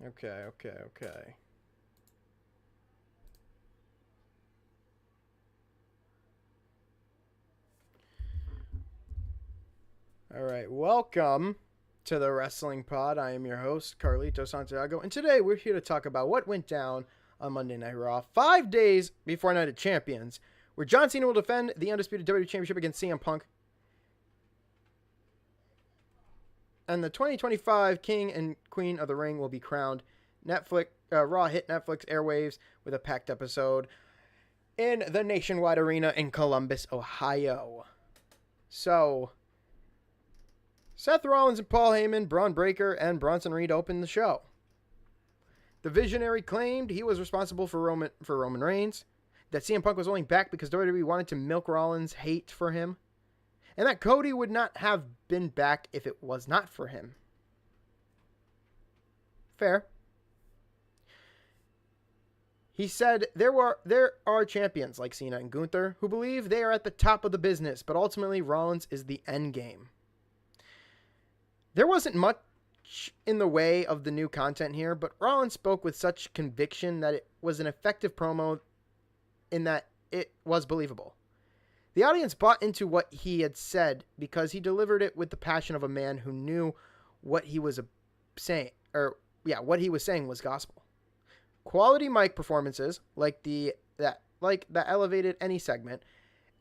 Okay. All right, welcome to the Wrestling Pod. I am your host, Carlito Santiago, and today we're here to talk about what went down on Monday Night Raw 5 days before Night of Champions, where John Cena will defend the Undisputed WWE Championship against CM Punk. And the 2025 King and Queen of the Ring will be crowned. Raw hit Netflix airwaves with a packed episode in the Nationwide Arena in Columbus, Ohio. So, Seth Rollins and Paul Heyman, Braun Breaker, and Bronson Reed opened the show. The Visionary claimed he was responsible for Roman Reigns, that CM Punk was only back because WWE wanted to milk Rollins' hate for him, and that Cody would not have been back if it was not for him. Fair. He said there are champions like Cena and Gunther who believe they are at the top of the business, but ultimately Rollins is the end game. There wasn't much in the way of the new content here, but Rollins spoke with such conviction that it was an effective promo in that it was believable. The audience bought into what he had said because he delivered it with the passion of a man who knew what he was saying, what he was saying was gospel. Quality mic performances that elevated any segment,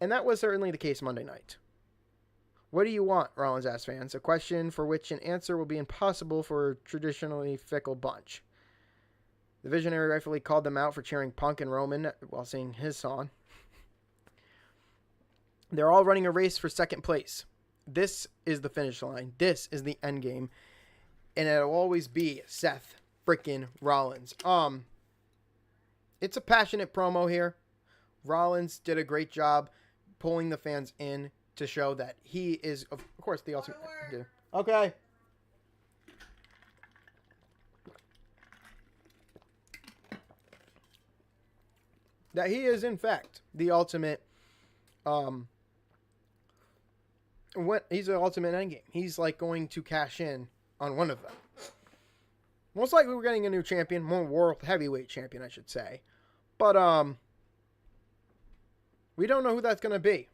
and that was certainly the case Monday night. What do you want? Rollins asked fans, a question for which an answer will be impossible for a traditionally fickle bunch. The Visionary rightfully called them out for cheering Punk and Roman while singing his song. They're all running a race for second place. This is the finish line. This is the end game. And it'll always be Seth freaking Rollins. It's a passionate promo here. Rollins did a great job pulling the fans in to show that he is, of course, the ultimate. Okay. That he is, in fact, the ultimate. He's the ultimate endgame. He's like going to cash in on one of them. Most likely we're getting a new champion, more world heavyweight champion, I should say. But we don't know who that's going to be.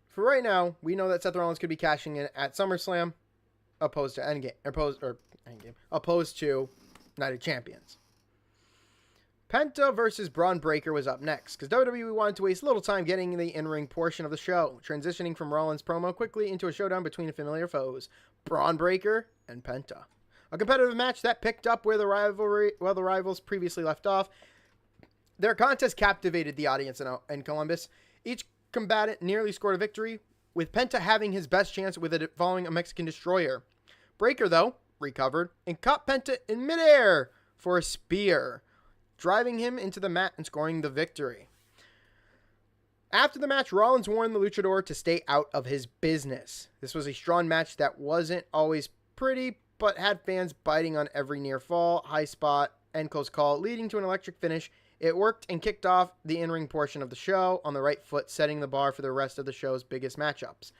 For right now, we know that Seth Rollins could be cashing in at SummerSlam, opposed to Night of Champions. Penta versus Braun Breaker was up next, because WWE wanted to waste little time getting the in-ring portion of the show, transitioning from Rollins' promo quickly into a showdown between familiar foes, Braun Breaker and Penta. A competitive match that picked up where the rivals previously left off. Their contest captivated the audience in Columbus. Each combatant nearly scored a victory, with Penta having his best chance with it following a Mexican destroyer. Breaker, though, recovered and caught Penta in midair for a spear, driving him into the mat and scoring the victory. After the match, Rollins warned the luchador to stay out of his business. This was a strong match that wasn't always pretty, but had fans biting on every near fall, high spot, and close call, leading to an electric finish. It worked and kicked off the in-ring portion of the show on the right foot, setting the bar for the rest of the show's biggest matchups.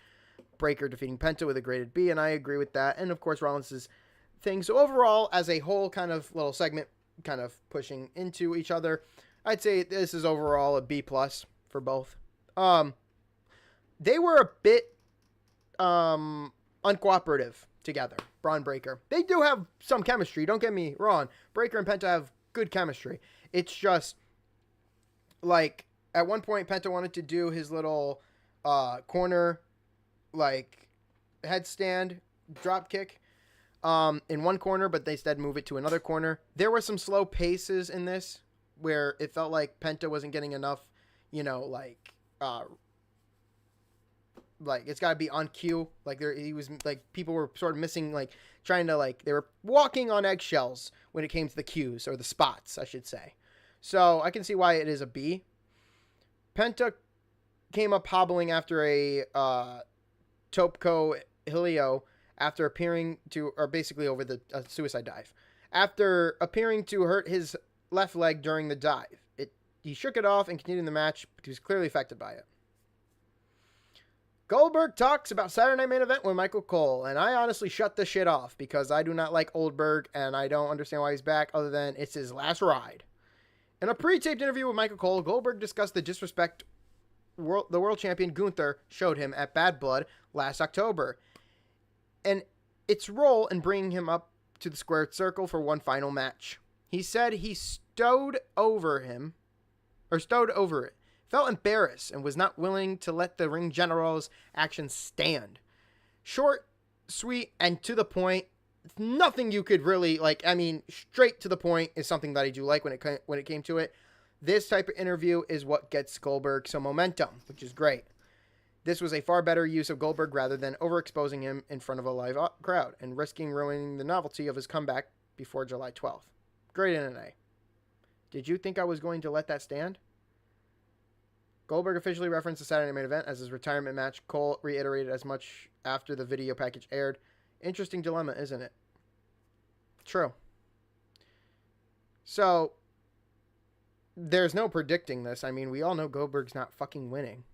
Breaker defeating Penta with a graded B, and I agree with that. And, of course, Rollins' thing. So, overall, as a whole kind of little segment, kind of pushing into each other, I'd say this is overall a B+ for both. They were a bit uncooperative together, Braun Breaker. They do have some chemistry, don't get me wrong. Breaker and Penta have good chemistry. It's just, like, at one point, Penta wanted to do his little corner, like, headstand drop kick in one corner, but they instead move it to another corner. There were some slow paces in this where it felt like Penta wasn't getting enough, it's got to be on cue. Like he was like, people were sort of missing, like trying to, like, they were walking on eggshells when it came to the cues, or the spots, I should say. So I can see why it is a B. Penta came up hobbling after a Topco Helio after appearing to, or basically over the suicide dive. After appearing to hurt his left leg during the dive. He shook it off and continued the match, but he was clearly affected by it. Goldberg talks about Saturday Night Main Event with Michael Cole, and I honestly shut this shit off because I do not like Oldberg, and I don't understand why he's back other than it's his last ride. In a pre-taped interview with Michael Cole, Goldberg discussed the disrespect the world champion Gunther showed him at Bad Blood last October, and its role in bringing him up to the squared circle for one final match. He said he stowed over it, felt embarrassed, and was not willing to let the ring general's actions stand. Short, sweet, and to the point. Nothing you could really, straight to the point is something that I do like when it came to it. This type of interview is what gets Goldberg some momentum, which is great. This was a far better use of Goldberg rather than overexposing him in front of a live crowd and risking ruining the novelty of his comeback before July 12th. Great NNA. Did you think I was going to let that stand? Goldberg officially referenced the Saturday Night Main Event as his retirement match. Cole reiterated as much after the video package aired. Interesting dilemma, isn't it? True. So, there's no predicting this. I mean, we all know Goldberg's not fucking winning.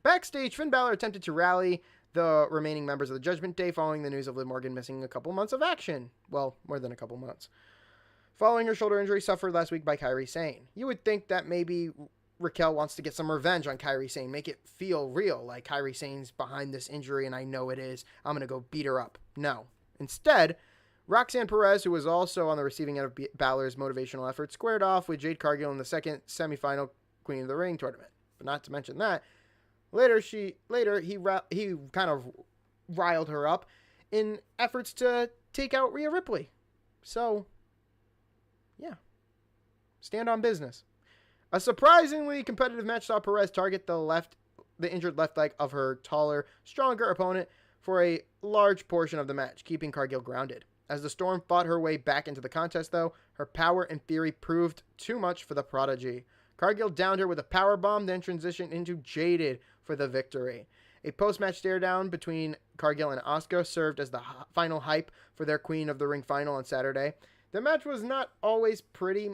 Backstage, Finn Balor attempted to rally the remaining members of the Judgment Day following the news of Liv Morgan missing a couple months of action. Well, more than a couple months. Following her shoulder injury suffered last week by Kairi Sane. You would think that maybe Raquel wants to get some revenge on Kairi Sane, make it feel real, like Kairi Sane's behind this injury and I know it is. I'm going to go beat her up. No. Instead, Roxanne Perez, who was also on the receiving end of Balor's motivational effort, squared off with Jade Cargill in the second semifinal Queen of the Ring tournament. But not to mention that, later he kind of riled her up in efforts to take out Rhea Ripley. So, yeah. Stand on business. A surprisingly competitive match saw Perez target the injured left leg of her taller, stronger opponent for a large portion of the match, keeping Cargill grounded. As the Storm fought her way back into the contest, though, her power and fury proved too much for the Prodigy. Cargill downed her with a powerbomb, then transitioned into Jaded for the victory. A post-match stare-down between Cargill and Asuka served as the final hype for their Queen of the Ring final on Saturday. The match was not always pretty,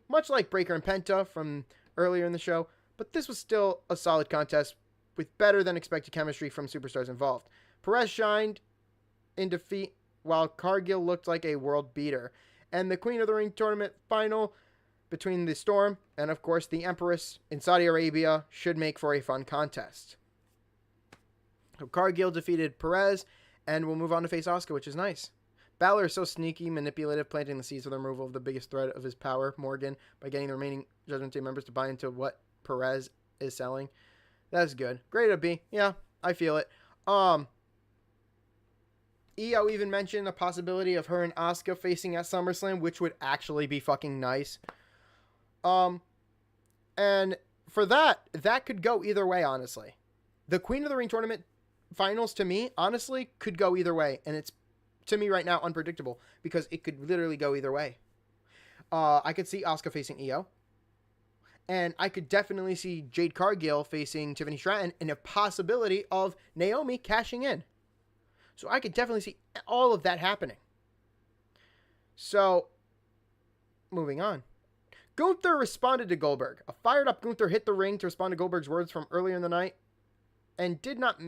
much like Breakker and Penta from earlier in the show, but this was still a solid contest with better than expected chemistry from superstars involved. Perez shined in defeat while Cargill looked like a world beater, and the Queen of the Ring tournament final between the Storm and, of course, the Empress in Saudi Arabia should make for a fun contest. So Cargill defeated Perez and will move on to face Asuka, which is nice. Balor is so sneaky, manipulative, planting the seeds for the removal of the biggest threat of his power, Morgan, by getting the remaining Judgment Day members to buy into what Perez is selling. That's good. Great to be. Yeah, I feel it. Io even mentioned a possibility of her and Asuka facing at SummerSlam, which would actually be fucking nice. And for that could go either way, honestly. The Queen of the Ring tournament finals, to me, honestly, could go either way. And it's, to me right now, unpredictable because it could literally go either way. I could see Asuka facing Io. And I could definitely see Jade Cargill facing Tiffany Stratton and a possibility of Naomi cashing in. So I could definitely see all of that happening. So, moving on. Gunther responded to Goldberg. A fired-up Gunther hit the ring to respond to Goldberg's words from earlier in the night and did not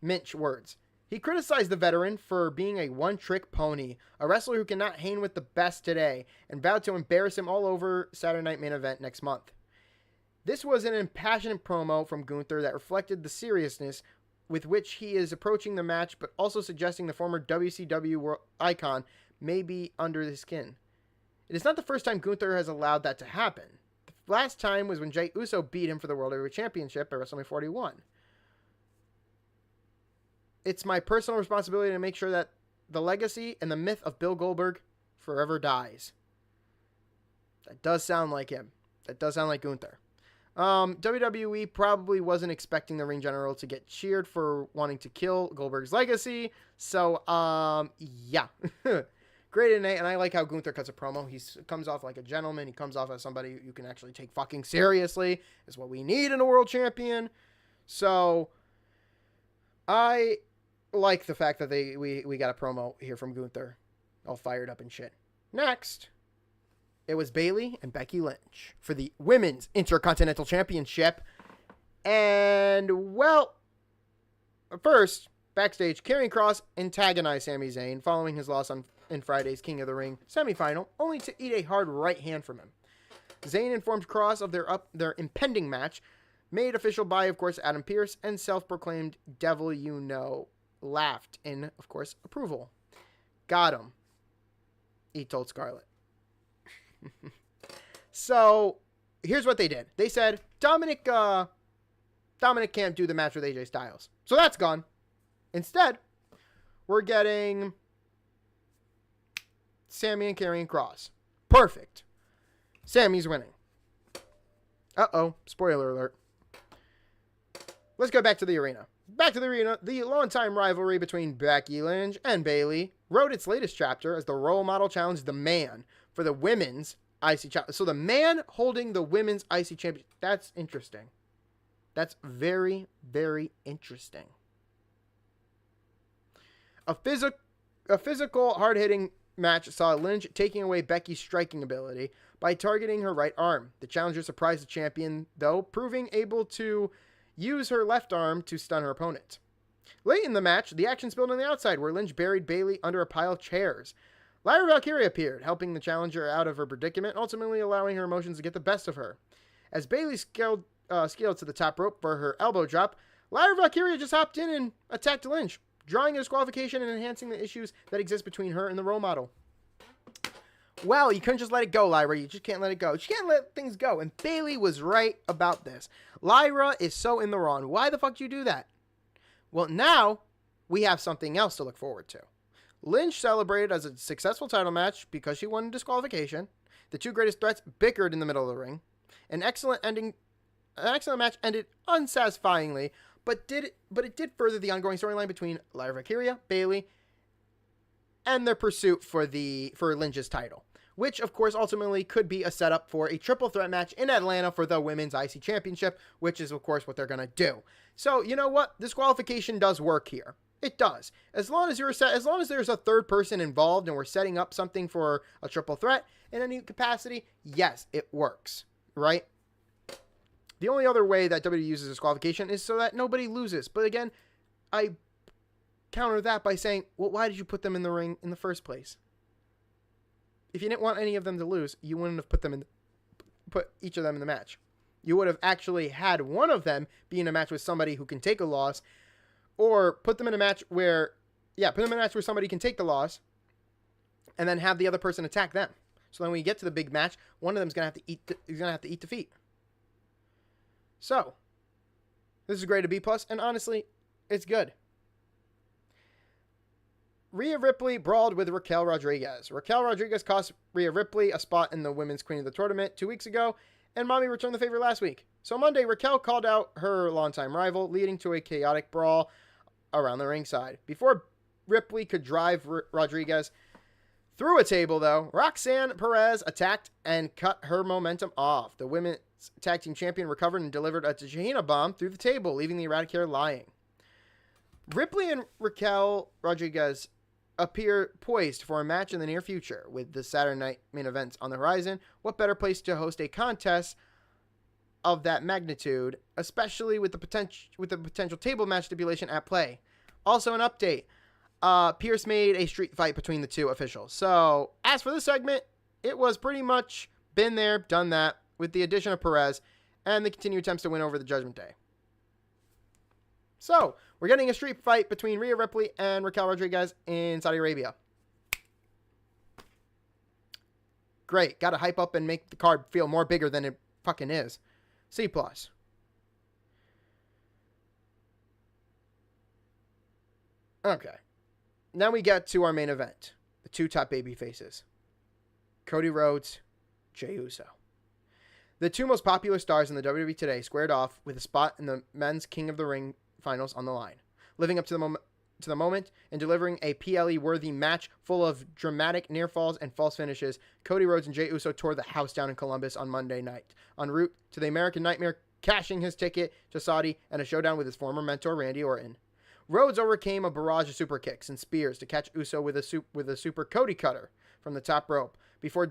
mince words. He criticized the veteran for being a one-trick pony, a wrestler who cannot hang with the best today, and vowed to embarrass him all over Saturday Night Main Event next month. This was an impassioned promo from Gunther that reflected the seriousness with which he is approaching the match, but also suggesting the former WCW world icon may be under his skin. It is not the first time Gunther has allowed that to happen. The last time was when Jey Uso beat him for the World Heavyweight Championship at WrestleMania 41. It's my personal responsibility to make sure that the legacy and the myth of Bill Goldberg forever dies. That does sound like him. That does sound like Gunther. WWE probably wasn't expecting the ring general to get cheered for wanting to kill Goldberg's legacy. So, yeah. Great NA, and I like how Gunther cuts a promo. He comes off like a gentleman. He comes off as somebody you can actually take fucking seriously. Is what we need in a world champion. So, I like the fact that we got a promo here from Gunther. All fired up and shit. Next, It was Bayley and Becky Lynch for the Women's Intercontinental Championship. And, well, first, backstage, Karrion Kross antagonized Sami Zayn following his loss in Friday's King of the Ring semifinal, only to eat a hard right hand from him. Zayn informed Kross of their impending match, made official by, of course, Adam Pearce, and self-proclaimed Devil You Know laughed in, of course, approval. Got him, he told Scarlett. So, here's what they did. They said, Dominic can't do the match with AJ Styles. So that's gone. Instead, we're getting Sami and Karrion Kross. Perfect. Sami's winning. Uh-oh. Spoiler alert. Let's go back to the arena. Back to the arena, the longtime rivalry between Becky Lynch and Bayley wrote its latest chapter as the role model challenged the man for the women's IC Championship. So the man holding the women's IC Championship. That's interesting. That's very, very interesting. A physical, hard-hitting match saw Lynch taking away Becky's striking ability by targeting her right arm. The challenger surprised the champion, though, proving able to use her left arm to stun her opponent. Late in the match, the action spilled on the outside, where Lynch buried Bayley under a pile of chairs. Lyra Valkyria appeared, helping the challenger out of her predicament, ultimately allowing her emotions to get the best of her. As Bayley scaled to the top rope for her elbow drop, Lyra Valkyria just hopped in and attacked Lynch, drawing a disqualification and enhancing the issues that exist between her and the role model. Well, you couldn't just let it go, Lyra. You just can't let it go. You can't let things go. And Bayley was right about this. Lyra is so in the wrong. Why the fuck did you do that? Well, now we have something else to look forward to. Lynch celebrated as a successful title match because she won disqualification. The two greatest threats bickered in the middle of the ring. An excellent match ended unsatisfyingly, but it did further the ongoing storyline between Lyra Valkyria, Bayley, and their pursuit for Lynch's title, which of course ultimately could be a setup for a triple threat match in Atlanta for the Women's IC Championship, which is of course what they're gonna do. So you know what? Disqualification does work here. It does. As long as there's a third person involved and we're setting up something for a triple threat in any capacity, yes, it works, right? The only other way that WWE uses disqualification is so that nobody loses. But again, I counter that by saying, well, why did you put them in the ring in the first place? If you didn't want any of them to lose, you wouldn't have put each of them in the match. You would have actually had one of them be in a match with somebody who can take a loss, or put them in a match where somebody can take the loss, and then have the other person attack them. So then when you get to the big match, one of them's gonna have to eat defeat. So, this is great a B+, and honestly, it's good. Rhea Ripley brawled with Raquel Rodriguez. Raquel Rodriguez cost Rhea Ripley a spot in the Women's Queen of the Tournament 2 weeks ago, and Mommy returned the favor last week. So Monday, Raquel called out her longtime rival, leading to a chaotic brawl around the ringside. Before Ripley could drive Rodriguez through a table, though, Roxanne Perez attacked and cut her momentum off. The Women's Tag Team Champion recovered and delivered a Tajina bomb through the table, leaving the Eradicator lying. Ripley and Raquel Rodriguez appear poised for a match in the near future. With the Saturday night main events on the horizon, what better place to host a contest of that magnitude, especially with the potential table match stipulation at play. Also, an update. Pierce made a street fight between the two officials. So, as for this segment, it was pretty much been there, done that, with the addition of Perez and the continued attempts to win over the Judgment Day. So, we're getting a street fight between Rhea Ripley and Raquel Rodriguez in Saudi Arabia. Great. Got to hype up and make the card feel more bigger than it fucking is. C+. Okay. Now we get to our main event. The two top baby faces. Cody Rhodes, Jey Uso. The two most popular stars in the WWE today squared off with a spot in the men's King of the Ring finals on the line. Living up to the moment and delivering a PLE-worthy match full of dramatic near falls and false finishes, Cody Rhodes and Jey Uso tore the house down in Columbus on Monday night, en route to the American Nightmare, cashing his ticket to Saudi and a showdown with his former mentor Randy Orton. Rhodes overcame a barrage of super kicks and spears to catch Uso with a super Cody cutter from the top rope before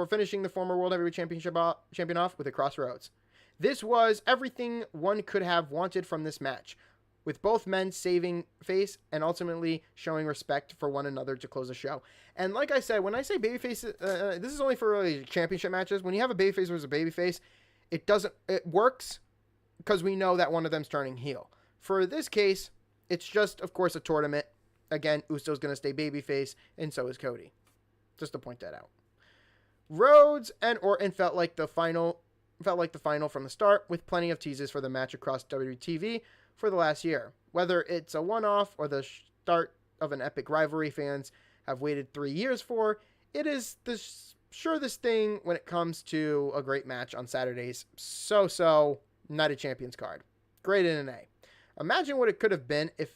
finishing the former World Heavyweight champion off with a crossroads. This was everything one could have wanted from this match, with both men saving face and ultimately showing respect for one another to close the show. And like I said, when I say babyface, this is only for really championship matches. When you have a babyface versus a babyface, it works because we know that one of them's turning heel. For this case, it's just, of course, a tournament. Again, Uso's going to stay babyface, and so is Cody. Just to point that out. Rhodes and Orton felt like the final from the start, with plenty of teases for the match across WWE TV for the last year. Whether it's a one-off or the start of an epic rivalry fans have waited 3 years for, it is the surest thing when it comes to a great match on Saturdays. So Night of Champions card. Great in an A. Imagine what it could have been if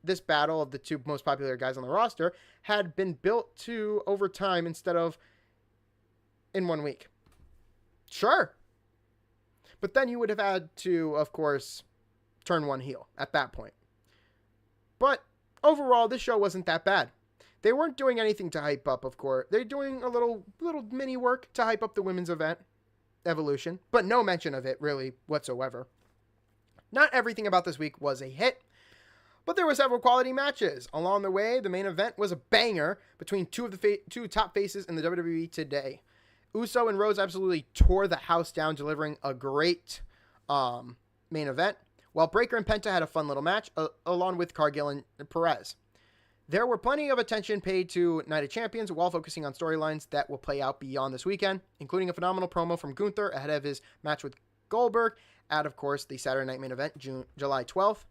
this battle of the two most popular guys on the roster had been built to over time instead of in 1 week. Sure. But then you would have had to, of course, turn one heel at that point. But overall, this show wasn't that bad. They weren't doing anything to hype up, of course. They're doing a little mini work to hype up the women's event, Evolution, but no mention of it really whatsoever. Not everything about this week was a hit, but there were several quality matches. Along the way, the main event was a banger between two of the two top faces in the WWE today. Uso and Rhodes absolutely tore the house down, delivering a great main event, while Breakker and Penta had a fun little match, along with Cargill and Perez. There were plenty of attention paid to Night of Champions while focusing on storylines that will play out beyond this weekend, including a phenomenal promo from Gunther ahead of his match with Goldberg at, of course, the Saturday Night Main Event, July 12th.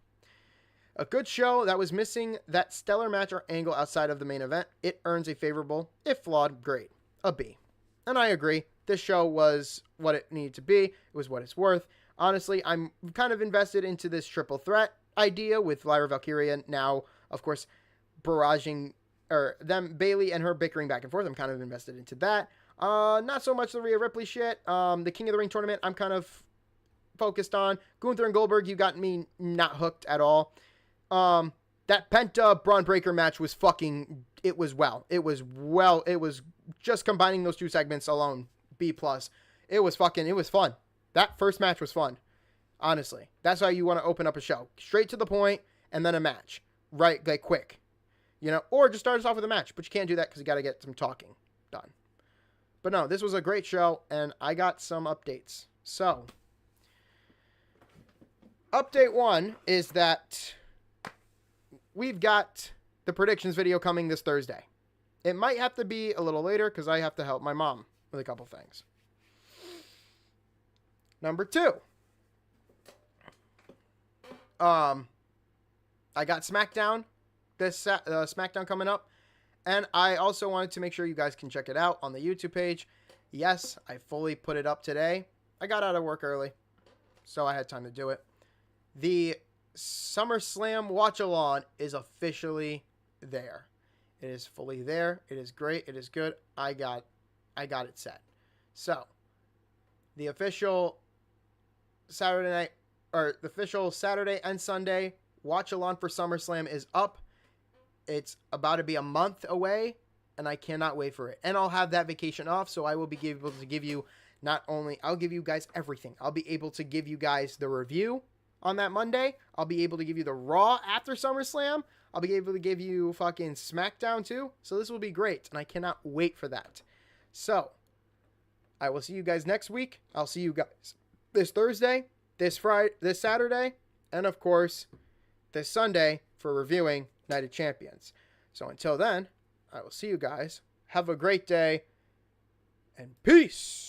A good show that was missing that stellar match or angle outside of the main event. It earns a favorable, if flawed, grade, a B. And I agree, this show was what it needed to be. It was what it's worth. Honestly, I'm kind of invested into this triple threat idea with Lyra Valkyria now, of course, barraging, or them, Bayley and her bickering back and forth. I'm kind of invested into that. Not so much the Rhea Ripley shit. The King of the Ring tournament, I'm kind of focused on. Gunther and Goldberg, you got me not hooked at all. That Penta Braun Breaker match was it was just combining those two segments alone, B+. It was fun. That first match was fun. Honestly, that's how you want to open up a show. Straight to the point, and then a match. Right, like quick. Or just start us off with a match, but you can't do that because you got to get some talking done. But no, this was a great show, and I got some updates. So, update 1 is that we've got the predictions video coming this Thursday. It might have to be a little later because I have to help my mom with a couple things. Number 2. I got SmackDown, SmackDown coming up, and I also wanted to make sure you guys can check it out on the YouTube page. Yes, I fully put it up today. I got out of work early, so I had time to do it. The SummerSlam watch-along is officially there. It is fully there. It is great. It is good. I got it set. So, the official Saturday and Sunday watch-along for SummerSlam is up. It's about to be a month away, and I cannot wait for it. And I'll have that vacation off, so I will be able to give you I'll give you guys everything. I'll be able to give you guys the review on that Monday. I'll be able to give you the Raw after SummerSlam. I'll be able to give you fucking SmackDown too. So this will be great, and I cannot wait for that. So, I will see you guys next week. I'll see you guys this Thursday, this Friday, this Saturday, and of course, this Sunday for reviewing Night of Champions. So until then, I will see you guys. Have a great day, and peace!